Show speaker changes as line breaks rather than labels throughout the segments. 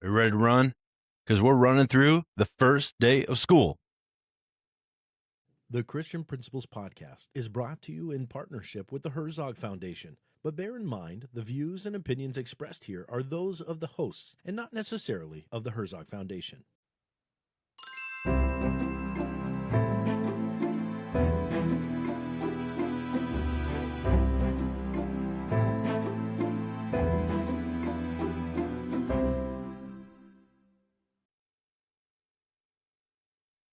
Are you ready to run? Because we're running through the first day of school.
The Christian Principles Podcast is brought to you in partnership with the Herzog Foundation. But bear in mind, the views and opinions expressed here are those of the hosts and not necessarily of the Herzog Foundation.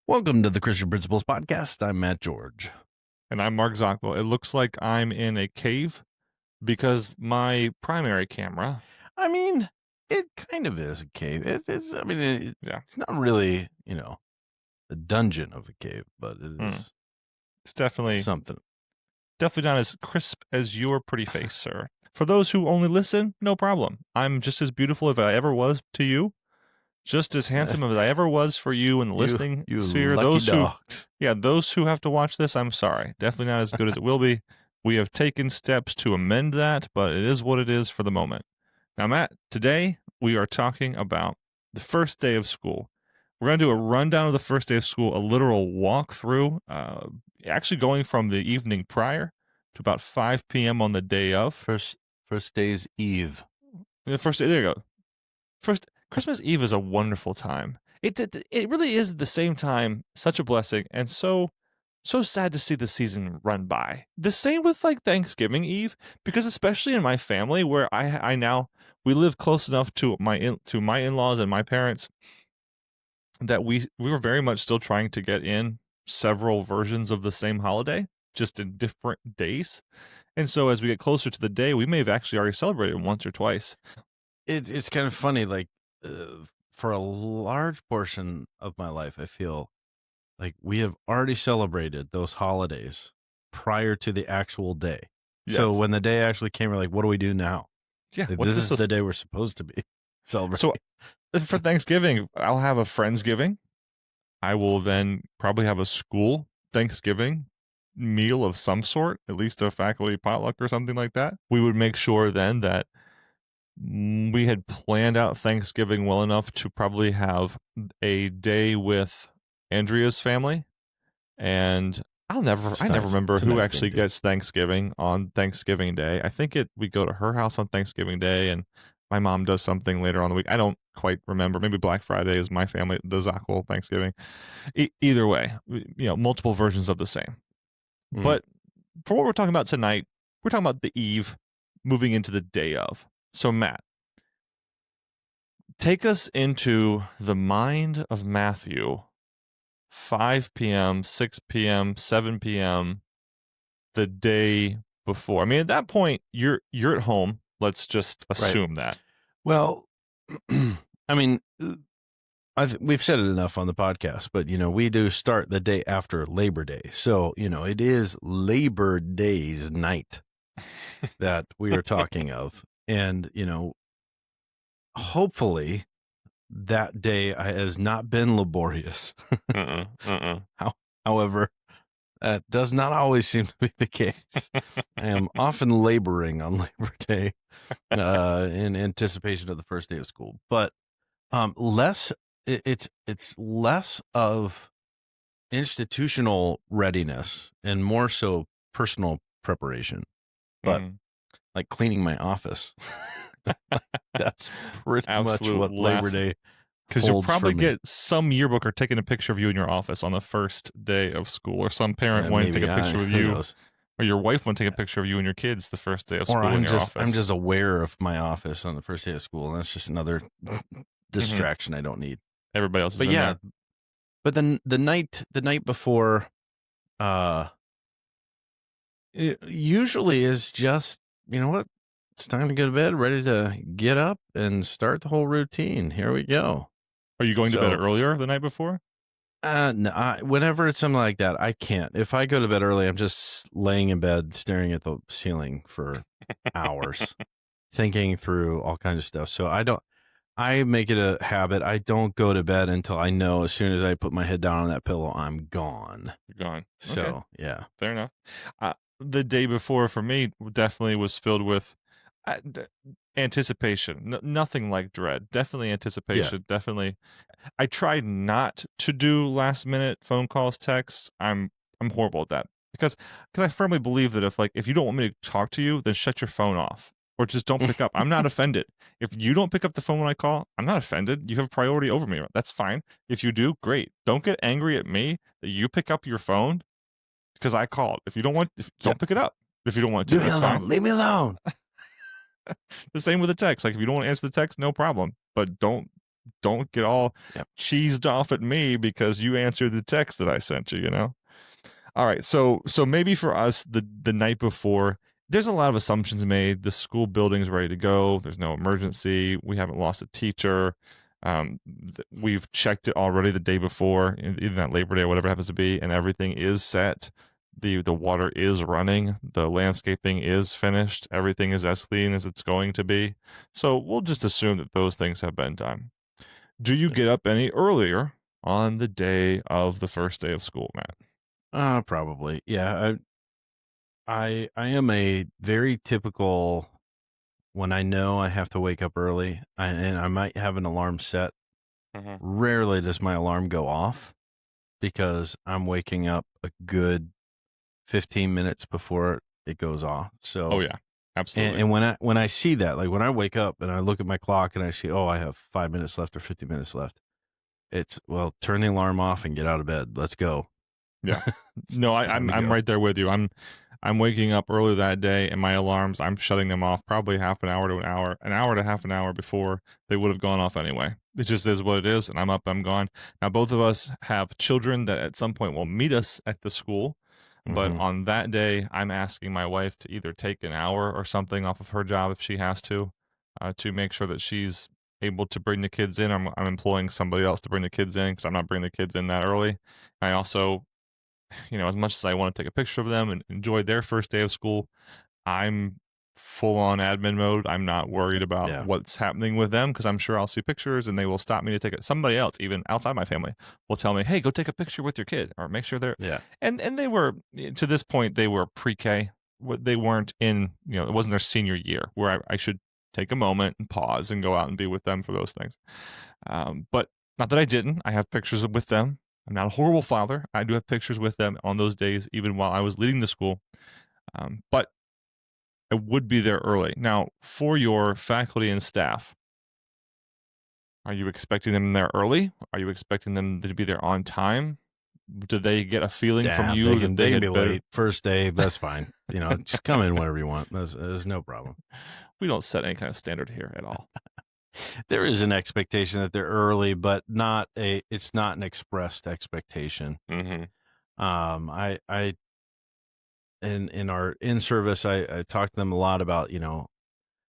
Welcome to the Christian Principles Podcast. I'm Matt George.
And I'm Mark Zockoll. It looks like I'm in a cave because my primary camera.
I mean, it kind of is a cave. It's not really, a dungeon of a cave, but it is.
It's definitely
something.
Definitely not as crisp as your pretty face, sir. For those who only listen, no problem. I'm just as beautiful as I ever was to you. Just as handsome as I ever was for you in the listening
you
sphere.
Lucky dogs.
Those who have to watch this, I'm sorry. Definitely not as good as it will be. We have taken steps to amend that, but it is what it is for the moment. Now, Matt, today we are talking about the first day of school. We're going to do a rundown of the first day of school, a literal walkthrough, actually going from the evening prior to about 5 p.m. on the day of.
First day's eve.
The first day, there you go. Christmas Eve is a wonderful time. It really is at the same time such a blessing and so sad to see the season run by. The same with like Thanksgiving Eve, because especially in my family where we live close enough to my in-laws and my parents that we were very much still trying to get in several versions of the same holiday, just in different days. And so as we get closer to the day, we may have actually already celebrated once or twice.
It's kind of funny, like for a large portion of my life, I feel like we have already celebrated those holidays prior to the actual day. Yes. So when the day actually came, we're like, what do we do now?
Yeah,
like, this is the day we're supposed to be celebrating.
So for Thanksgiving, I'll have a Friendsgiving. I will then probably have a school Thanksgiving meal of some sort, at least a faculty potluck or something like that. We would make sure then that we had planned out Thanksgiving well enough to probably have a day with Andrea's family. And I never remember who actually gets Thanksgiving on Thanksgiving Day. I think we go to her house on Thanksgiving Day and my mom does something later on the week. I don't quite remember. Maybe Black Friday is my family, the Zockoll Thanksgiving. Either way, multiple versions of the same. Mm. But for what we're talking about tonight, we're talking about the eve moving into the day of. So, Matt, take us into the mind of Matthew, 5 p.m., 6 p.m., 7 p.m., the day before. I mean, at that point, you're at home. Let's just assume that.
Well, I mean, we've said it enough on the podcast, but, we do start the day after Labor Day. So, it is Labor Day's night that we are talking of. And, hopefully that day has not been laborious. However, that does not always seem to be the case. I am often laboring on Labor Day in anticipation of the first day of school. But it's less of institutional readiness and more so personal preparation. But like cleaning my office. That's pretty much what Labor Day
because you'll probably get some yearbook or taking a picture of you in your office on the first day of school, or some parent wanting to take a picture of you, or your wife want to take a picture of you and your kids the first day of school in your office.
I'm just aware of my office on the first day of school, and that's just another distraction I don't need.
Everybody else is in there.
But then the night before, it usually is just, what? It's time to go to bed, ready to get up and start the whole routine. Here we go.
Are you going to bed earlier the night before?
No, whenever it's something like that, I can't. If I go to bed early, I'm just laying in bed, staring at the ceiling for hours, thinking through all kinds of stuff. So I make it a habit. I don't go to bed until I know as soon as I put my head down on that pillow, I'm gone.
You're gone.
So,
okay.
Yeah.
Fair enough. The day before for me definitely was filled with, Anticipation. Nothing like dread. Definitely
Yeah.
anticipation. Definitely. I try not to do last minute phone calls, texts. I'm horrible at that because I firmly believe that if you don't want me to talk to you, then shut your phone off or just don't pick up. I'm not offended. If you don't pick up the phone when I call, I'm not offended. You have priority over me. That's fine. If you do, great. Don't get angry at me that you pick up your phone because I called. If you don't want,
Yeah.
don't pick it up. If you don't want to,
Leave me
that's
alone.
fine.
Leave me alone.
The same with the text. Like if you don't want to answer the text, no problem. But don't get all
Yep.
cheesed off at me because you answered the text that I sent you, you know? All right. So maybe for us the night before, there's a lot of assumptions made. The school building's ready to go. There's no emergency. We haven't lost a teacher. We've checked it already the day before, either that Labor Day or whatever it happens to be, and everything is set. The water is running. The landscaping is finished. Everything is as clean as it's going to be. So we'll just assume that those things have been done. Do you get up any earlier on the day of the first day of school, Matt?
Probably. Yeah. I am a very typical when I know I have to wake up early and I might have an alarm set.
Mm-hmm.
Rarely does my alarm go off because I'm waking up a good 15 minutes before it goes off. So,
Oh yeah, absolutely.
and when I see that, like when I wake up and I look at my clock and I see, oh, I have 5 minutes left or 50 minutes left. It's, well, turn the alarm off and get out of bed. Let's go.
Yeah. No,
Time to
I'm
go.
right there with you. I'm waking up early that day, and my alarms, I'm shutting them off probably half an hour to an hour to half an hour before they would have gone off anyway. It just is what it is, and I'm up, I'm gone. Now, both of us have children that at some point will meet us at the school, but
Mhm.
on that day, I'm asking my wife to either take an hour or something off of her job if she has to make sure that she's able to bring the kids in. I'm employing somebody else to bring the kids in because I'm not bringing the kids in that early. I also, as much as I want to take a picture of them and enjoy their first day of school, I'm full on admin mode. I'm not worried about
Yeah.
what's happening with them because I'm sure I'll see pictures and they will stop me to take it. Somebody else, even outside my family, will tell me, "Hey, go take a picture with your kid or make sure they're."
Yeah.
And they were, to this point, they were pre-K. They weren't in, it wasn't their senior year where I should take a moment and pause and go out and be with them for those things. But not that I didn't. I have pictures with them. I'm not a horrible father. I do have pictures with them on those days, even while I was leading the school. But I would be there early. Now, for your faculty and staff, are you expecting them there early? Are you expecting them to be there on time? Do they get a feeling from
Yeah,
you that
they
they
can be
had better?
late. First day, that's fine. Just come in whenever you want. There's no problem.
We don't set any kind of standard here at all.
There is an expectation that they're early, but it's not an expressed expectation.
Mm-hmm.
I in our in service, I talked to them a lot about,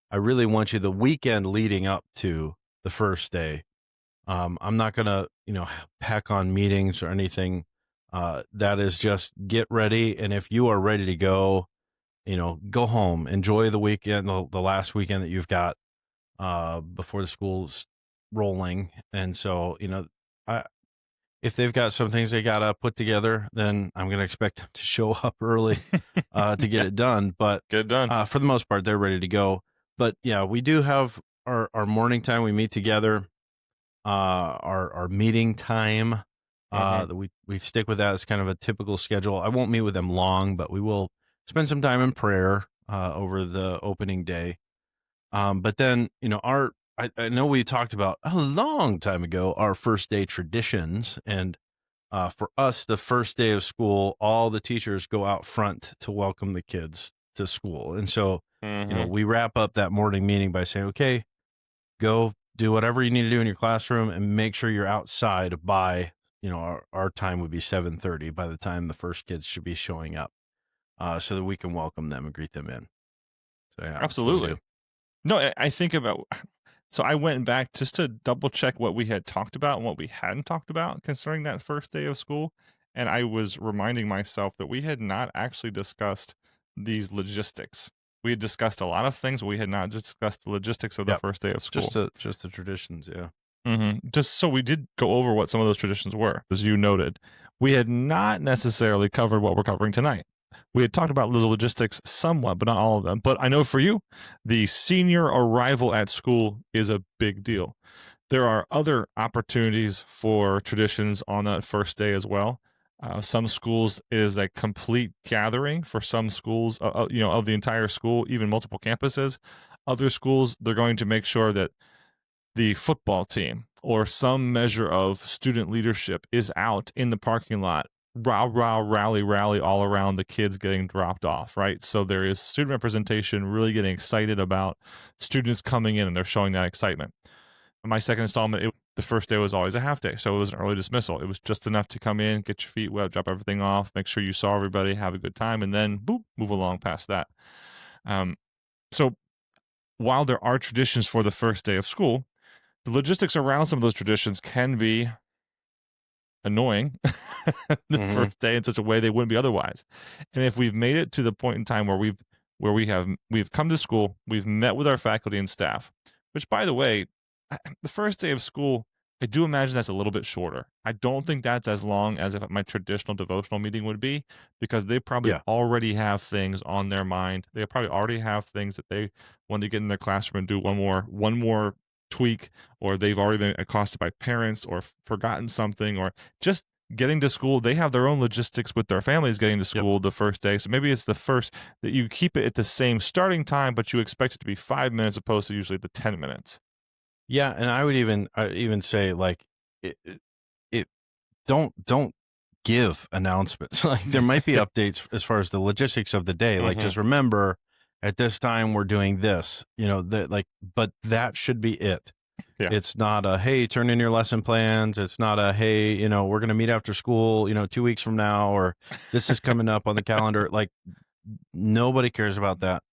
I really want you the weekend leading up to the first day. I'm not gonna, pack on meetings or anything. That is just get ready. And if you are ready to go, go home, enjoy the weekend, the last weekend that you've got, before the school's rolling. And so, I, if they've got some things they got to put together, then I'm going to expect them to show up early, to get
Yeah,
it done. But,
get it done.
for the most part, they're ready to go. But yeah, we do have our morning time. We meet together, our meeting time,
Mm-hmm.
that we stick with that as kind of a typical schedule. I won't meet with them long, but we will spend some time in prayer, over the opening day. But then, I know we talked about a long time ago our first day traditions. And for us, the first day of school, all the teachers go out front to welcome the kids to school. And so,
Mm-hmm.
we wrap up that morning meeting by saying, okay, go do whatever you need to do in your classroom and make sure you're outside by, our time would be 7:30 by the time the first kids should be showing up, so that we can welcome them and greet them in. So yeah, that's what we do.
Absolutely. No, I think about. So I went back just to double check what we had talked about and what we hadn't talked about concerning that first day of school. And I was reminding myself that we had not actually discussed these logistics. We had discussed a lot of things, but we had not discussed the logistics of the
Yep.
first day of school.
Just the traditions. Yeah.
Just so we did go over what some of those traditions were, as you noted. We had not necessarily covered what we're covering tonight, We had talked about the logistics somewhat, but not all of them. But I know for you, the senior arrival at school is a big deal. There are other opportunities for traditions on that first day as well. Some schools it is a complete gathering. For some schools, of the entire school, even multiple campuses. Other schools, they're going to make sure that the football team or some measure of student leadership is out in the parking lot, rah, rah, rally, rally all around the kids getting dropped off, right? So there is student representation really getting excited about students coming in and they're showing that excitement. My second installment, the first day was always a half day. So it was an early dismissal. It was just enough to come in, get your feet wet, drop everything off, make sure you saw everybody, have a good time, and then boop, move along past that. So while there are traditions for the first day of school, the logistics around some of those traditions can be annoying the
Mm-hmm.
first day in such a way they wouldn't be otherwise. And if we've made it to the point in time where we've come to school, we've met with our faculty and staff, which by the way, the first day of school, I do imagine that's a little bit shorter. I don't think that's as long as if my traditional devotional meeting would be, because they probably
Yeah.
already have things on their mind. They probably already have things that they want to get in their classroom and do one more tweak, or they've already been accosted by parents or forgotten something, or just getting to school. They have their own logistics with their families getting to
Yep.
school the first day. So maybe it's the first that you keep it at the same starting time, but you expect it to be 5 minutes opposed to usually the 10 minutes.
Yeah, and I would even say like it don't give announcements. Like there might be updates as far as the logistics of the day. Like just remember at this time we're doing this, but that should be it.
Yeah.
It's not a, hey, turn in your lesson plans. It's not a, hey, we're going to meet after school, 2 weeks from now, or this is coming up on the calendar. Like nobody cares about that.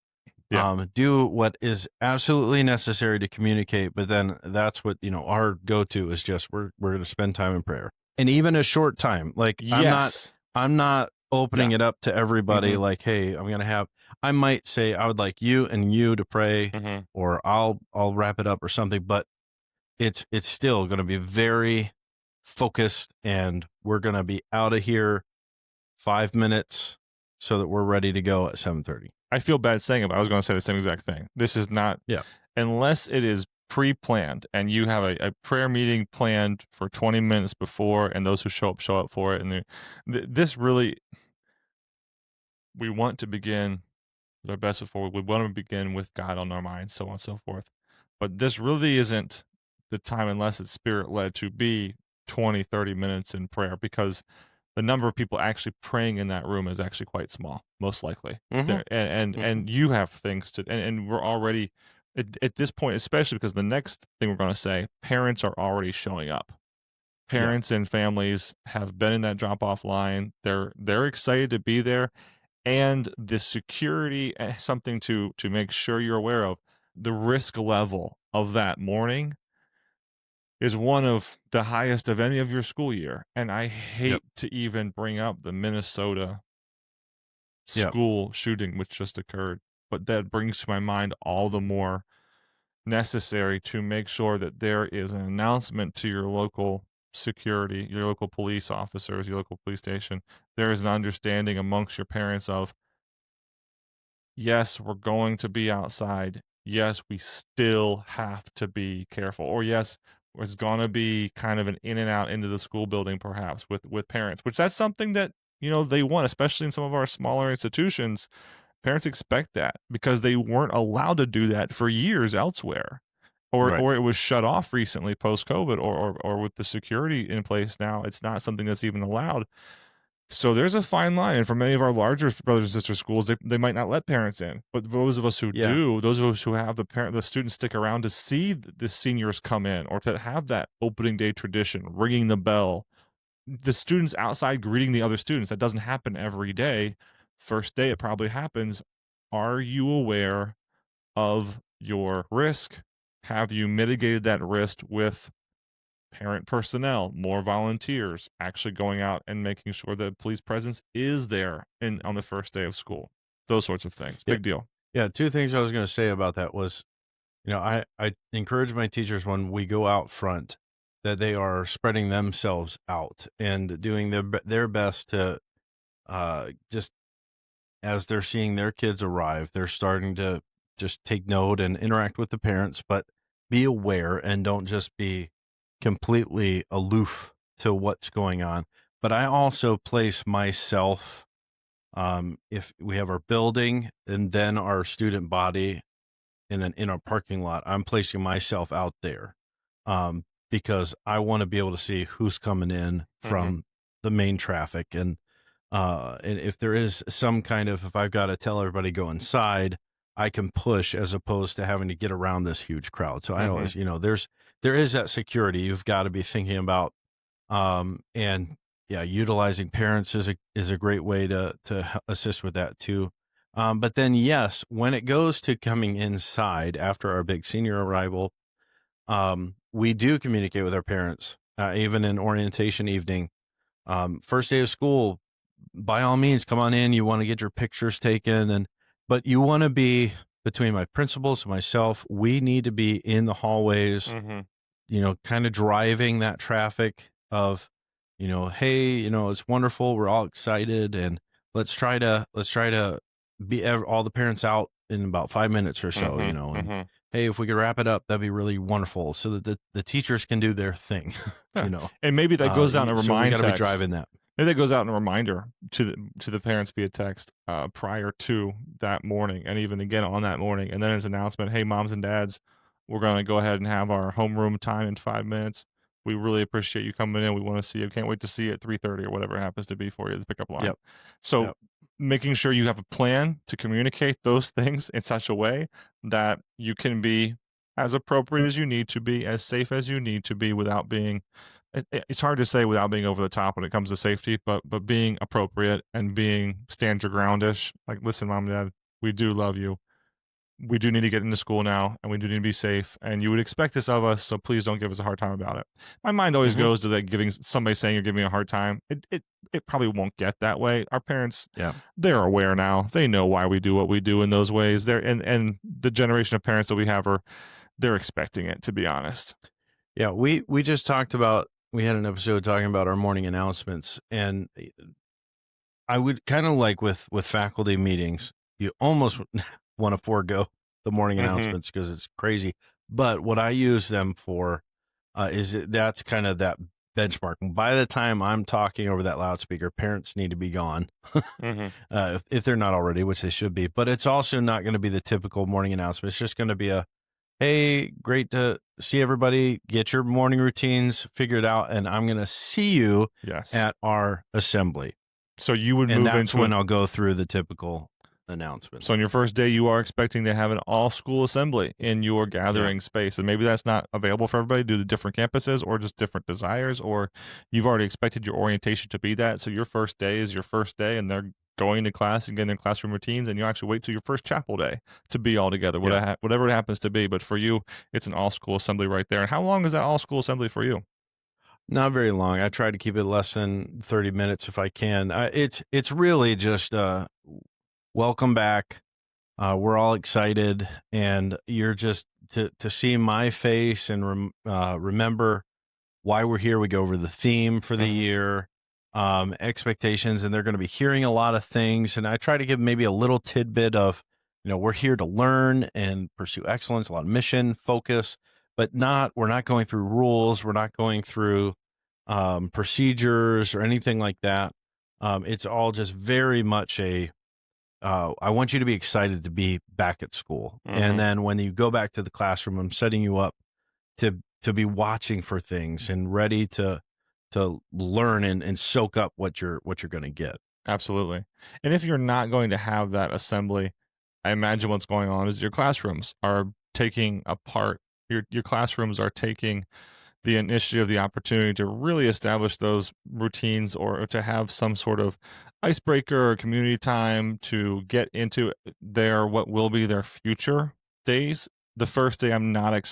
Yeah.
Do what is absolutely necessary to communicate, but then that's what, our go-to is just, we're going to spend time in prayer, and even a short time. Like
Yes.
I'm not opening
Yeah.
it up to everybody.
Mhm.
Like, hey, I might say, I would like you and you to pray,
Mhm.
or I'll wrap it up or something, but it's still going to be very focused, and we're going to be out of here 5 minutes so that we're ready to go at 7:30.
I feel bad saying it, but I was going to say the same exact thing. This is not,
Yeah.
unless it is pre-planned and you have a prayer meeting planned for 20 minutes before, and those who show up for it. And this really, we want to begin with our best before we want to begin with God on our minds, so on and so forth. But this really isn't the time, unless it's spirit led, to be 20, 30 minutes in prayer, because the number of people actually praying in that room is actually quite small, most likely.
Mhm.
And you have things to, and we're already at this point, especially because the next thing we're going to say, parents are already showing up. Parents and families have been in that drop off line. They're excited to be there, and the security, something to make sure you're aware of. The risk level of that morning is one of the highest of any of your school year. And I hate to even bring up the Minnesota school shooting, which just occurred, but that brings to my mind all the more necessary to make sure that there is an announcement to your local security, your local police officers, your local police station. There is an understanding amongst your parents of, yes, we're going to be outside. Yes, we still have to be careful. Or yes, there's going to be kind of an in and out into the school building, perhaps with parents, which that's something that, they want, especially in some of our smaller institutions. Parents expect that because they weren't allowed to do that for years elsewhere.
Right.
Or it was shut off recently post COVID, or with the security in place now, it's not something that's even allowed. So there's a fine line. And for many of our larger brothers and sister schools, they might not let parents in. But those of us who do, those of us who have the students stick around to see the seniors come in, or to have that opening day tradition, ringing the bell, the students outside greeting the other students. That doesn't happen every day. First day, it probably happens. Are you aware of your risk? Have you mitigated that risk with parent personnel, more volunteers, actually going out and making sure that police presence is there on the first day of school? Those sorts of things.
Yeah.
Big deal.
Yeah. Two things I was going to say about that was, I encourage my teachers when we go out front that they are spreading themselves out and doing their best to just as they're seeing their kids arrive, they're starting to just take note and interact with the parents, but be aware and don't just be completely aloof to what's going on. But I also place myself, if we have our building and then our student body, and then in our parking lot, I'm placing myself out there, because I want to be able to see who's coming in from the main traffic. And if there is some kind of, if I've got to tell everybody go inside, I can push as opposed to having to get around this huge crowd. So I always, there is that security you've got to be thinking about. And yeah, utilizing parents is a great way to assist with that too. But then yes, when it goes to coming inside after our big senior arrival, we do communicate with our parents, even in orientation evening. First day of school, by all means, come on in. You want to get your pictures taken, but you want to be between my principals and myself. We need to be in the hallways, kind of driving that traffic of, hey, it's wonderful. We're all excited, and let's try to be all the parents out in about 5 minutes or so, and hey, if we could wrap it up, that'd be really wonderful, so that the teachers can do their thing,
Yeah. And maybe that goes out in a
so we
remind
got to be
text.
driving that.
Maybe that goes out in a reminder to the parents via text prior to that morning, and even again on that morning, and then as an announcement, hey, moms and dads, we're going to go ahead and have our homeroom time in 5 minutes. We really appreciate you coming in. We want to see you. Can't wait to see you at 3:30 or whatever it happens to be for you, the pickup line.
Yep.
So
Yep.
making sure you have a plan to communicate those things in such a way that you can be as appropriate as you need to be, as safe as you need to be, without being it's hard to say without being over the top when it comes to safety, but being appropriate and being stand your groundish. Like, listen, mom and dad, we do love you. We do need to get into school now, and we do need to be safe. And you would expect this of us, so please don't give us a hard time about it. My mind always goes to that giving somebody saying you're giving me a hard time. It probably won't get that way. Our parents, they're aware now. They know why we do what we do in those ways. And the generation of parents that we have they're expecting it, to be honest.
Yeah, we just talked about, we had an episode talking about our morning announcements, and I would kind of like with faculty meetings, you almost want to forego the morning announcements because it's crazy. But what I use them for that's kind of that benchmark. By the time I'm talking over that loudspeaker, parents need to be gone, if they're not already, which they should be. But it's also not going to be the typical morning announcement. It's just going to be hey, great to see everybody. Get your morning routines figured out, and I'm going to see you at our assembly.
So you would
and
move
that's
into
when I'll go through the typical announcement.
So on your first day, you are expecting to have an all-school assembly in your gathering space, and maybe that's not available for everybody due to different campuses or just different desires, or you've already expected your orientation to be that. So your first day is your first day, and they're going to class and getting their classroom routines, and you actually wait till your first chapel day to be all together, whatever it happens to be. But for you, it's an all-school assembly right there. And how long is that all-school assembly for you?
Not very long. I try to keep it less than 30 minutes if I can. It's really just welcome back. We're all excited, and you're just to see my face and remember why we're here. We go over the theme for the year, expectations, and they're going to be hearing a lot of things. And I try to give maybe a little tidbit of, we're here to learn and pursue excellence, a lot of mission focus, but we're not going through rules. We're not going through procedures or anything like that. It's all just very much I want you to be excited to be back at school. And then when you go back to the classroom, I'm setting you up to be watching for things and ready to learn and soak up what you're going to get.
Absolutely. And if you're not going to have that assembly, I imagine what's going on is your classrooms are taking a part. Your classrooms are taking the initiative, the opportunity to really establish those routines, or to have some sort of icebreaker or community time to get into what will be their future days. The first day, I'm not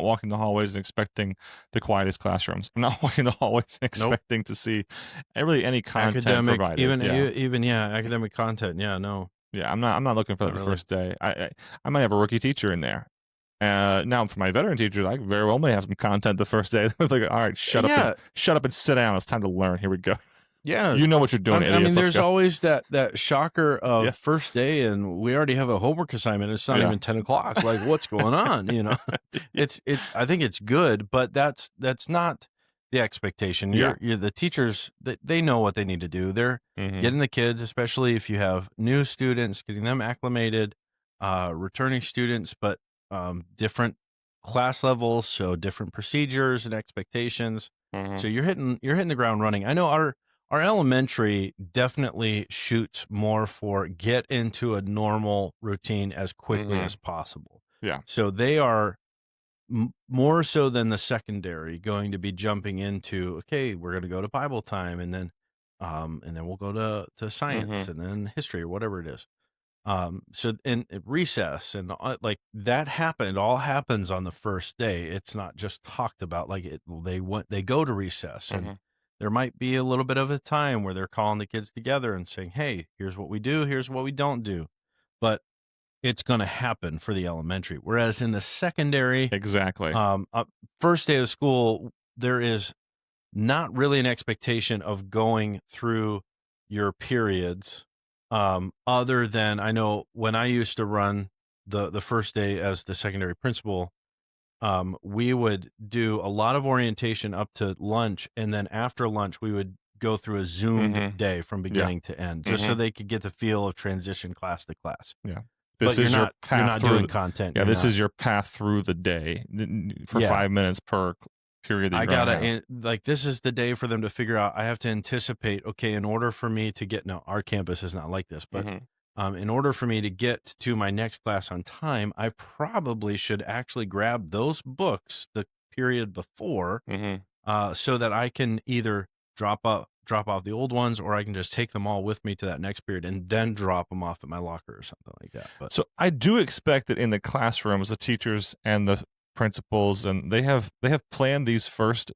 walking the hallways and expecting the quietest classrooms. I'm not walking the hallways and expecting to see really any content provided.
Even academic content. Yeah, no.
Yeah, I'm not looking for that the first day. I might have a rookie teacher in there. Now for my veteran teachers, I very well may have some content the first day. Like, all right, shut up and sit down. It's time to learn. Here we go.
Yeah.
You know what you're doing,
I
idiots.
mean,
Let's
there's
go.
always that shocker of
Yeah.
first day, and we already have a homework assignment. It's not
Yeah.
even 10 o'clock. Like, what's going on? I think it's good, but that's not the expectation.
Yeah.
You're the teachers. They know what they need to do. They're
Mhm.
getting the kids, especially if you have new students, getting them acclimated, returning students, but different class levels, so different procedures and expectations. So
Mhm.
you're hitting the ground running. I know our elementary definitely shoots more for get into a normal routine as quickly as
Mhm.
possible.
Yeah.
So they are more so than the secondary going to be jumping into, okay, we're going to go to Bible time, and then we'll go to science,
Mhm.
and then history or whatever it is. So in recess and like that happened, all happens on the first day. It's not just talked about. Like they go to recess, and
Mhm.
there might be a little bit of a time where they're calling the kids together and saying, hey, here's what we do, here's what we don't do. But it's going to happen for the elementary. Whereas in the secondary,
Exactly.
first day of school, there is not really an expectation of going through your periods, other than I know when I used to run the first day as the secondary principal, we would do a lot of orientation up to lunch, and then after lunch we would go through a zoomed
Mhm.
day from
Yeah.
beginning to end, just so
Mhm.
they could get the feel of transition class to class.
Yeah.
But
This is your
you're
path
not
through
doing
the
content.
Yeah,
You're
this
not.
is your path through the day for
Yeah.
5 minutes per period that
I
you're gonna
gotta
have.
like this is the day for them to figure out. I have to anticipate. Okay, in order for me to get now, our campus is not like this, but
Mhm.
in order for me to get to my next class on time, I probably should actually grab those books the period before,
Mhm.
so that I can either drop off the old ones, or I can just take them all with me to that next period and then drop them off at my locker or something like that. But
So I do expect that in the classrooms, the teachers and the principals, and they have planned the first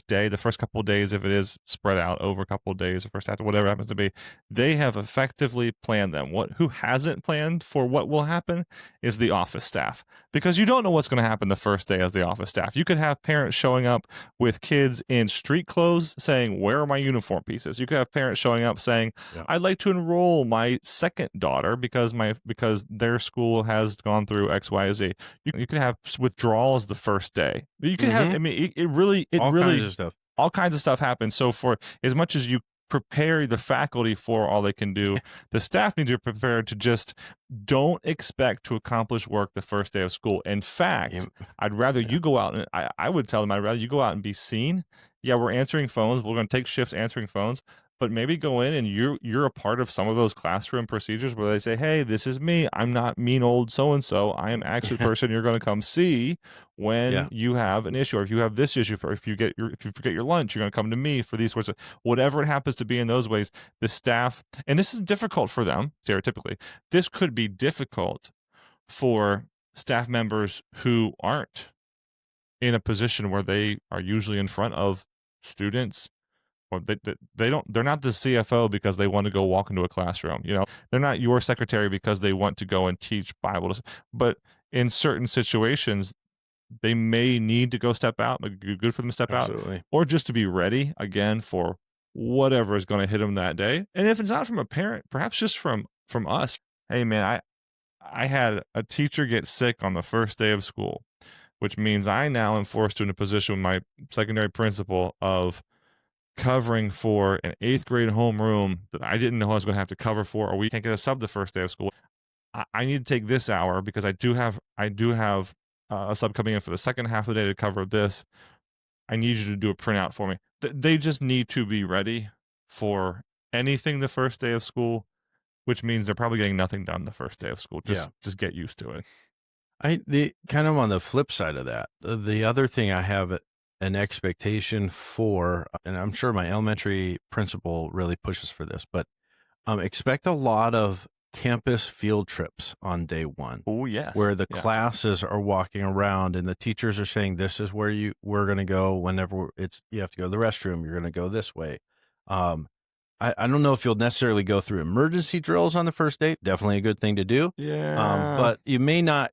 day, the first couple of days, if it is spread out over a couple of days, the first after whatever happens to be, they have effectively planned them. Who hasn't planned for what will happen is the office staff, because you don't know what's going to happen the first day as the office staff. You could have parents showing up with kids in street clothes saying, "Where are my uniform pieces?" You could have parents showing up saying,
yeah,
I'd like to enroll my second daughter because their school has gone through X, Y, Z. You can have withdrawals the first day. You can have.
mm-hmm.
I mean, it
All kinds
really
of stuff.
all kinds of stuff happens. So for as much as you prepare the faculty for all they can do, the staff need to prepare to just don't expect to accomplish work the first day of school. In fact,
You-
I'd rather
yeah,
you go out and I would tell them I'd rather you go out and be seen. Yeah, we're answering phones. We're going to take shifts answering phones, but maybe go in and you're a part of some of those classroom procedures where they say, "Hey, this is me. I'm not mean old so and so. I am actually the person you're going to come see when
yeah,
you have an issue, or if you have this issue, or if you forget your lunch, you're going to come to me for these sorts of whatever it happens to be." In those ways, the staff, and this is difficult for them stereotypically. This could be difficult for staff members who aren't in a position where they are usually in front of students, or they're not the CFO because they want to go walk into a classroom. They're not your secretary because they want to go and teach Bible. But in certain situations, they may need to go step out. Like, good for them to step out,
absolutely.
or just to be ready again for whatever is going to hit them that day. And if it's not from a parent, perhaps just from us. Hey, man, I had a teacher get sick on the first day of school, which means I now am forced to in a position with my secondary principal of covering for an 8th grade homeroom that I didn't know I was going to have to cover for, or we can't get a sub the first day of school. I need to take this hour because I do have a sub coming in for the second half of the day to cover this. I need you to do a printout for me. They just need to be ready for anything the first day of school, which means they're probably getting nothing done the first day of school.
Yeah.
Just get used to it.
The kind of on the flip side of that, the other thing I have an expectation for, and I'm sure my elementary principal really pushes for this, but expect a lot of campus field trips on day one,
Oh, yes.
where the
Yeah.
classes are walking around and the teachers are saying, this is where we're going to go whenever you have to go to the restroom, you're going to go this way. I don't know if you'll necessarily go through emergency drills on the first day. Definitely a good thing to do.
Yeah.
But you may not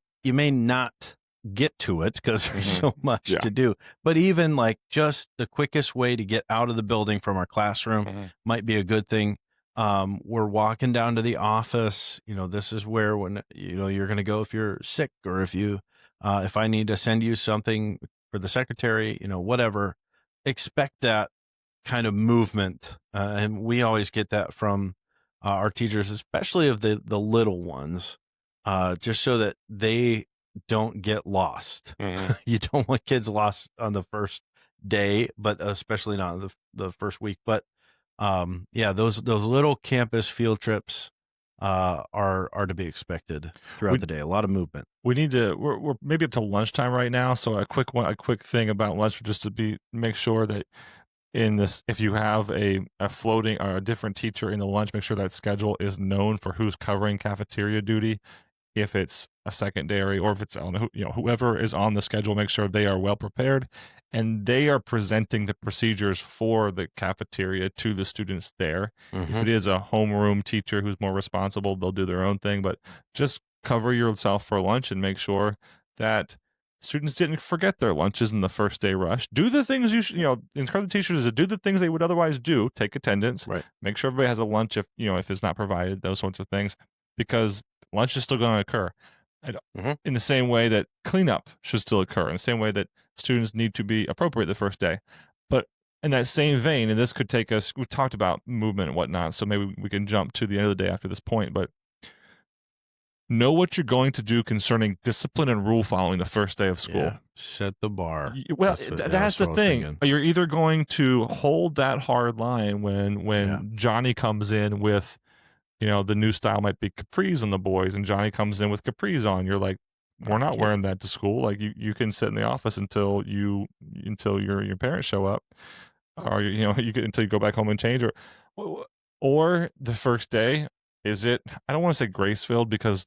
get to it because there's so much
Yeah.
to do. But even like just the quickest way to get out of the building from our classroom might be a good thing. We're walking down to the office. This is where when you're going to go if you're sick or if I need to send you something for the secretary, whatever. Expect that kind of movement, and we always get that from our teachers, especially of the little ones, just so that they don't get lost. You don't want kids lost on the first day, but especially not the first week. But yeah, those little campus field trips are to be expected throughout the day. A lot of movement.
We need to. We're maybe up to lunchtime right now, so a quick thing about lunch, just to make sure that in this, if you have a floating or a different teacher in the lunch, make sure that schedule is known for who's covering cafeteria duty. If it's a secondary or if it's on whoever is on the schedule, make sure they are well prepared and they are presenting the procedures for the cafeteria to the students there. If it is a homeroom teacher who's more responsible, they'll do their own thing, but just cover yourself for lunch and make sure that students didn't forget their lunches in the first day rush. Do the things you should, encourage the teachers to do the things they would otherwise do. Take attendance.
Right.
Make sure everybody has a lunch if it's not provided, those sorts of things, because lunch is still going to occur. In the same way that cleanup should still occur, in the same way that students need to be appropriate the first day. But in that same vein, and this could take us, we've talked about movement and whatnot, so maybe we can jump to the end of the day after this point, but know what you're going to do concerning discipline and rule following the first day of school.
Yeah, set the bar.
Well, that's the thing. You're either going to hold that hard line when Johnny comes in with, the new style might be capris on the boys, and Johnny comes in with capris on. You're like, we're not wearing that to school. Like you can sit in the office until your parents show up, or until you go back home and change, or the first day. Is it? I don't want to say grace filled because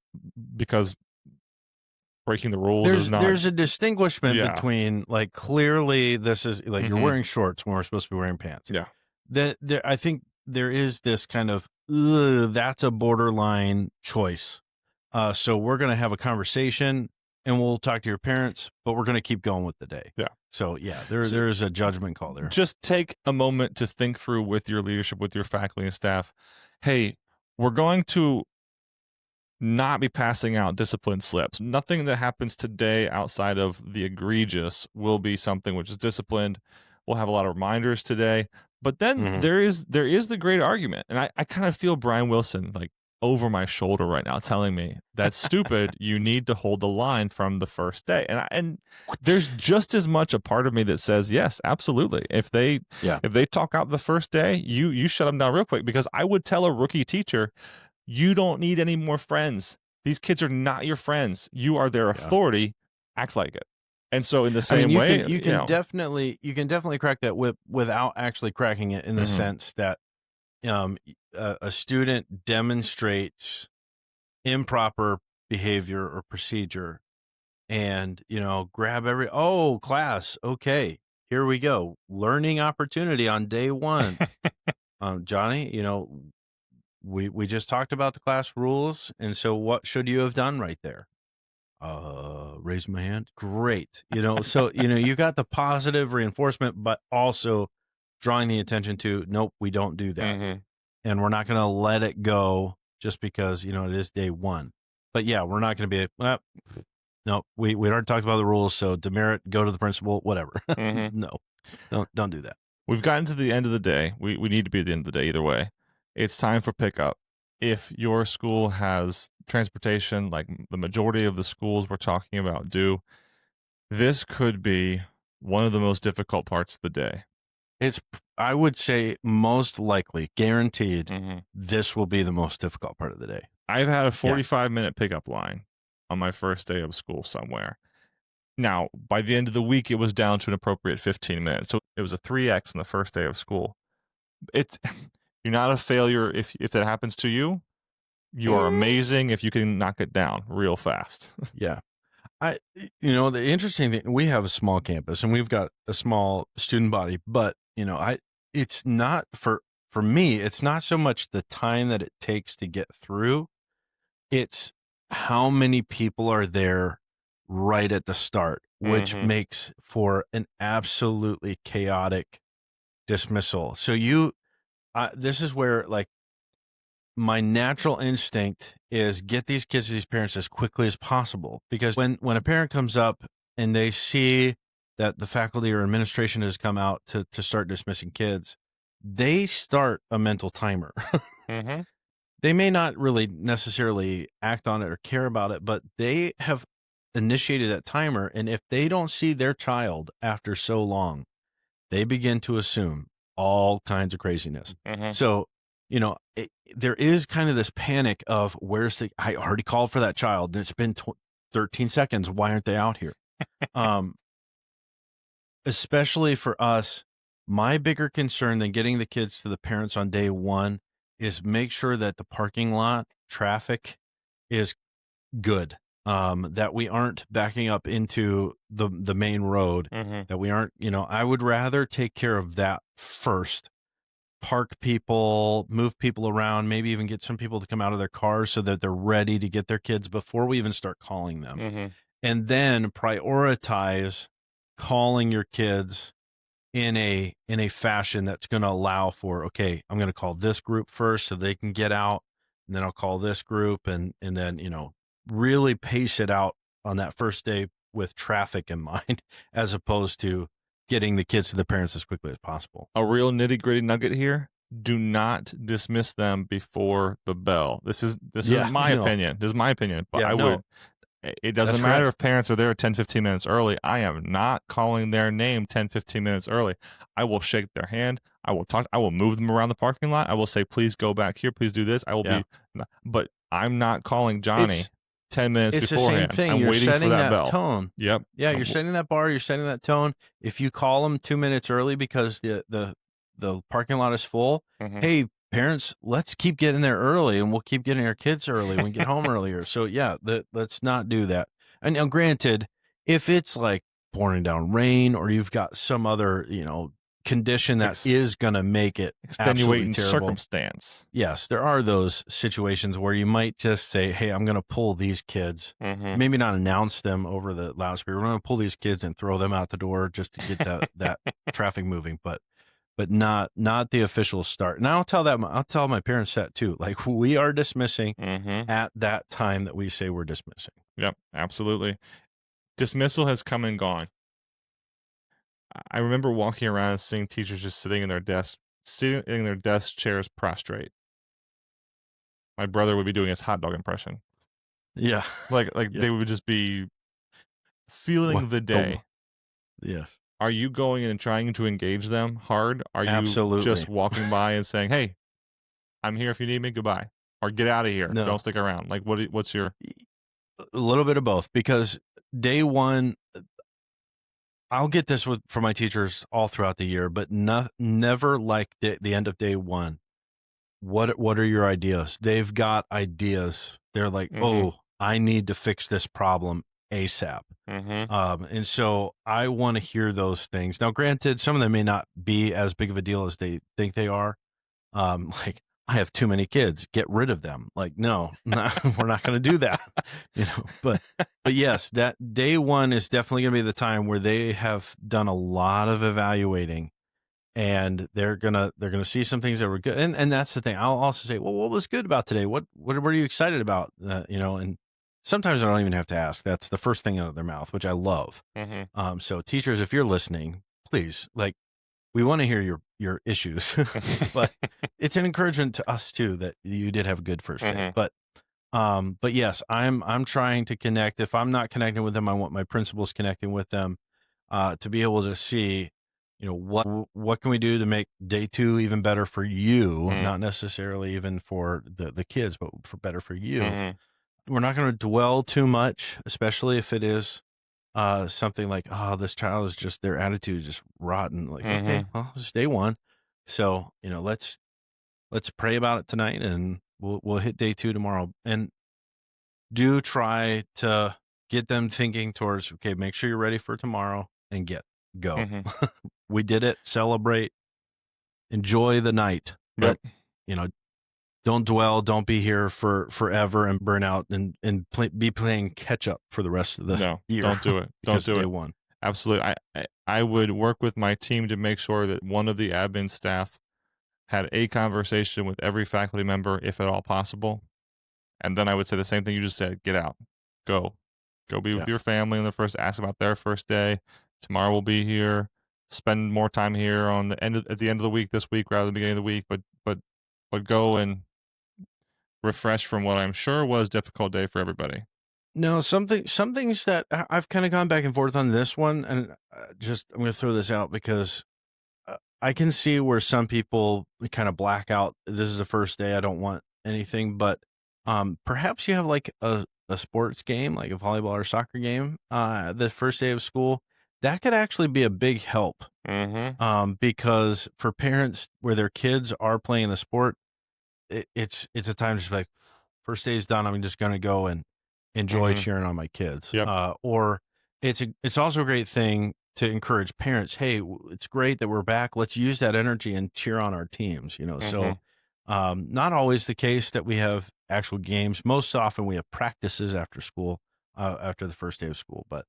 breaking the rules is not.
There's a distinguishment between, like, clearly this is like you're wearing shorts when we're supposed to be wearing pants.
Yeah.
I think there is this kind of that's a borderline choice. So we're going to have a conversation and we'll talk to your parents, but we're going to keep going with the day.
Yeah.
So yeah, there is a judgment call there.
Just take a moment to think through with your leadership, with your faculty and staff. Hey, we're going to not be passing out discipline slips. Nothing that happens today outside of the egregious will be something which is disciplined. We'll have a lot of reminders today. But then there is the great argument. And I kind of feel Brian Wilson like over my shoulder right now telling me that's stupid. You need to hold the line from the first day. And there's just as much a part of me that says, yes, absolutely. If they talk out the first day, you shut them down real quick, because I would tell a rookie teacher, you don't need any more friends. These kids are not your friends. You are their authority. Act like it. And so in the same way,
you can definitely crack that whip without actually cracking it, in the sense that a student demonstrates improper behavior or procedure, and grab class, okay, here we go, learning opportunity on day one. Johnny, we just talked about the class rules, and so what should you have done right there? Raise my hand. Great. So you got the positive reinforcement, but also drawing the attention to, nope, we don't do that. And we're not going to let it go just because, it is day one. But yeah, we're not going to be, no, we already talked about the rules. So demerit, go to the principal, whatever. No, don't do that.
We've gotten to the end of the day. We need to be at the end of the day either way. It's time for pickup. If your school has transportation, like the majority of the schools we're talking about do, this could be one of the most difficult parts of the day.
I would say most likely, guaranteed, this will be the most difficult part of the day.
I've had a 45-minute pickup line on my first day of school somewhere. Now, by the end of the week, it was down to an appropriate 15 minutes. So it was a 3X on the first day of school. You're not a failure if that happens to you. You are amazing if you can knock it down real fast.
Yeah. The interesting thing, we have a small campus and we've got a small student body, but it's not for me, it's not so much the time that it takes to get through. It's how many people are there right at the start, which
Mhm.
makes for an absolutely chaotic dismissal. So this is where like my natural instinct is get these kids to these parents as quickly as possible, because when a parent comes up and they see that the faculty or administration has come out to start dismissing kids, they start a mental timer.
Mhm.
They may not really necessarily act on it or care about it, but they have initiated that timer. And if they don't see their child after so long, they begin to assume all kinds of craziness.
Mhm.
So, there is kind of this panic of I already called for that child and it's been 13 seconds. Why aren't they out here? Um, Especially for us, my bigger concern than getting the kids to the parents on day one is make sure that the parking lot traffic is good. That we aren't backing up into the main road,
Mhm.
that we aren't, I would rather take care of that first. Park people, move people around, maybe even get some people to come out of their cars so that they're ready to get their kids before we even start calling them.
Mhm.
And then prioritize calling your kids in a fashion that's going to allow for, okay, I'm going to call this group first so they can get out, and then I'll call this group, and then really pace it out on that first day with traffic in mind, as opposed to getting the kids to the parents as quickly as possible.
A real nitty-gritty nugget here: do not dismiss them before the bell. This is
Yeah,
my
no,
opinion. This is my opinion, but
yeah,
I
no,
would. It
that's
doesn't matter
correct.
if parents are there 10, 15 minutes early. I am not calling their name 10, 15 minutes early. I will shake their hand. I will talk. I will move them around the parking lot. I will say, please go back here. Please do this. I will
Yeah,
be, but I'm not calling
it's
Johnny 10 minutes
It's the same
beforehand.
thing.
I'm
You're
waiting for
setting
that
that
bell.
tone.
Yep.
Yeah, you're setting that bar. You're setting that tone. If you call them 2 minutes early because the parking lot is full,
Mhm.
hey parents, let's keep getting there early, and we'll keep getting our kids early when we get home earlier. So yeah, let's not do that. And now, granted, if it's like pouring down rain or you've got some other condition that
Ex-
is going to make it absolutely
Extenuating
terrible.
circumstance.
Yes, there are those situations where you might just say, "Hey, I'm going to pull these kids."
Mhm.
Maybe not announce them over the loudspeaker. We're going to pull these kids and throw them out the door just to get that traffic moving, but not the official start. And I'll tell my parents that too. Like, we are dismissing
Mhm.
at that time that we say we're dismissing.
Yep. Absolutely. Dismissal has come and gone. I remember walking around and seeing teachers just sitting in their desk chairs prostrate. My brother would be doing his hot dog impression.
Yeah,
Like
yeah.
they would just be
What?
feeling the
Oh,
day.
yes,
Are you going and trying to engage them hard? Are you just
absolutely.
walking by and saying, "Hey, I'm here if you need me. Goodbye," or "Get out of here.
No,
Don't stick around." Like, what's your?
a little bit of both, because day one, I'll get this from my teachers all throughout the year, but never like the end of day one. What are your ideas? They've got ideas. They're like,
Mhm.
oh, I need to fix this problem ASAP.
Mhm.
And so I want to hear those things. Now, granted, some of them may not be as big of a deal as they think they are. Like, I have too many kids, get rid of them. Like, no, we're not going to do that. But yes, that day one is definitely going to be the time where they have done a lot of evaluating, and they're gonna see some things that were good. And that's the thing. I'll also say, well, what was good about today? What were you excited about? And sometimes I don't even have to ask. That's the first thing out of their mouth, which I love.
Mhm.
So teachers, if you're listening, please, like, we want to hear your issues, but it's an encouragement to us too that you did have a good first day.
Mhm.
But yes, I'm trying to connect. If I'm not connecting with them, I want my principals connecting with them, to be able to see, what can we do to make day two even better for you,
Mhm.
not necessarily even for the kids, but for better for you.
Mhm.
We're not going to dwell too much, especially if it is something like, oh, this child is just, their attitude is just rotten. Like, okay,
Mhm.
well, it's day one. So, let's pray about it tonight, and we'll hit day two tomorrow. And do try to get them thinking towards, okay, make sure you're ready for tomorrow, and go.
Mhm.
We did it. Celebrate, enjoy the night. But,
Yep.
you know, don't dwell, don't be here for forever and burn out and be playing catch up for the rest of the
No,
year.
don't do it. Don't
because
do
of day
it.
one.
Absolutely. I would work with my team to make sure that one of the admin staff had a conversation with every faculty member, if at all possible. And then I would say the same thing you just said. Get out. Go. Go be with
Yeah.
your family on the first. Ask about their first day. Tomorrow we'll be here. Spend more time here on the end at the end of the week this week rather than the beginning of the week. But go and refresh from what I'm sure was a difficult day for everybody.
No, some things that I've kind of gone back and forth on this one, and I'm going to throw this out because I can see where some people kind of black out. This is the first day. I don't want anything, but perhaps you have like a sports game, like a volleyball or soccer game, the first day of school. That could actually be a big help. Because for parents where their kids are playing the sport, it's a time to just be like, first day's done. I'm just going to go and enjoy cheering on my kids.
Yep.
Or it's also a great thing to encourage parents. Hey, it's great that we're back. Let's use that energy and cheer on our teams. So not always the case that we have actual games. Most often we have practices after school, after the first day of school. But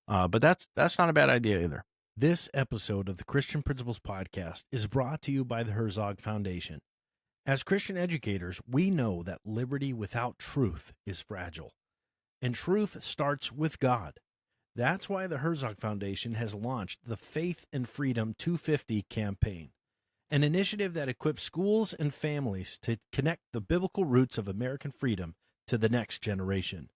that's not a bad idea either.
This episode of the Christian Principles Podcast is brought to you by the Herzog Foundation. As Christian educators, we know that liberty without truth is fragile, and truth starts with God. That's why the Herzog Foundation has launched the Faith and Freedom 250 campaign, an initiative that equips schools and families to connect the biblical roots of American freedom to the next generation.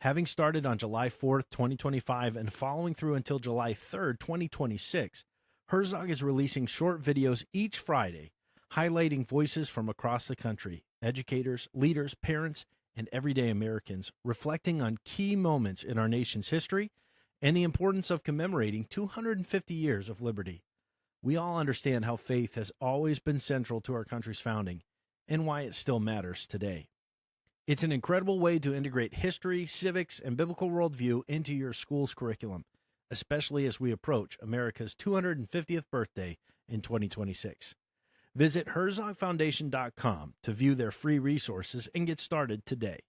Having started on July 4th, 2025, and following through until July 3rd, 2026, Herzog is releasing short videos each Friday, highlighting voices from across the country, educators, leaders, parents, and everyday Americans, reflecting on key moments in our nation's history and the importance of commemorating 250 years of liberty. We all understand how faith has always been central to our country's founding and why it still matters today. It's an incredible way to integrate history, civics, and biblical worldview into your school's curriculum, especially as we approach America's 250th birthday in 2026. Visit herzogfoundation.com to view their free resources and get started today.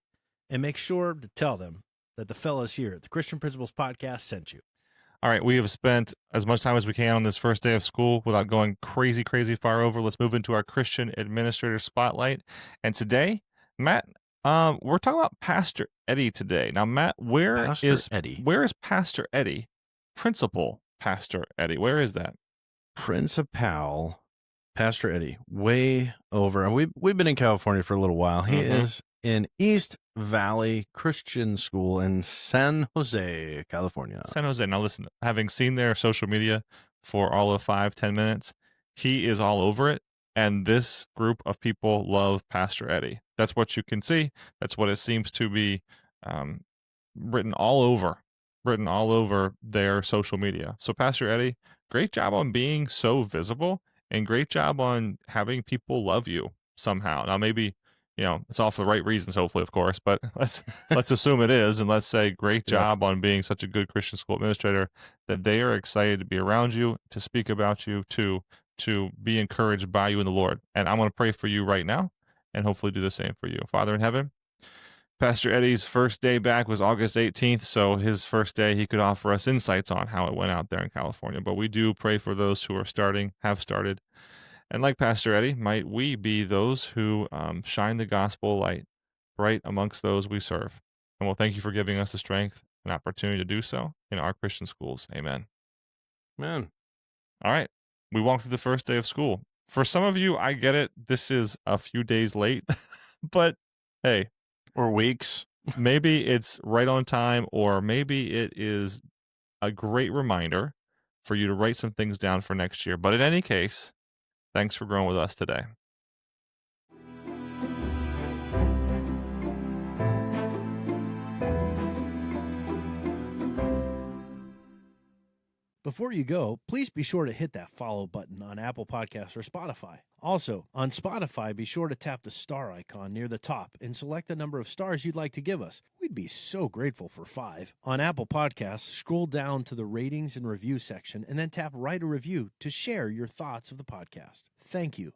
And make sure to tell them that the fellas here at the Christian Principles Podcast sent you.
All right, we have spent as much time as we can on this first day of school without going crazy far over. Let's move into our Christian Administrator Spotlight. And today, Matt, we're talking about Pastor Eddie today. Now, Matt, where is Pastor Eddie? Principal Pastor Eddie. Where is that?
Principal Pastor Eddie, way over. And we've been in California for a little while. He is in East Valley Christian School in San Jose, California.
San Jose. Now listen, having seen their social media for all of 5-10 minutes, he is all over it. And this group of people love Pastor Eddie. That's what you can see. That's what it seems to be written all over their social media. So Pastor Eddie, great job on being so visible and great job on having people love you somehow. Now maybe, it's all for the right reasons, hopefully, of course, but let's assume it is. And let's say great job on being such a good Christian school administrator that they are excited to be around you, to speak about you, to be encouraged by you in the Lord. And I'm going to pray for you right now and hopefully do the same for you. Father in heaven, Pastor Eddie's first day back was August 18th, so his first day he could offer us insights on how it went out there in California. But we do pray for those who have started. And like Pastor Eddie, might we be those who shine the gospel light bright amongst those we serve. And we'll thank you for giving us the strength and opportunity to do so in our Christian schools. Amen.
Man.
All right. We walked through the first day of school. For some of you, I get it. This is a few days late, but hey.
Or weeks.
Maybe it's right on time, or maybe it is a great reminder for you to write some things down for next year. But in any case, thanks for growing with us today.
Before you go, please be sure to hit that follow button on Apple Podcasts or Spotify. Also, on Spotify, be sure to tap the star icon near the top and select the number of stars you'd like to give us. We'd be so grateful for 5. On Apple Podcasts, scroll down to the ratings and review section and then tap write a review to share your thoughts of the podcast. Thank you.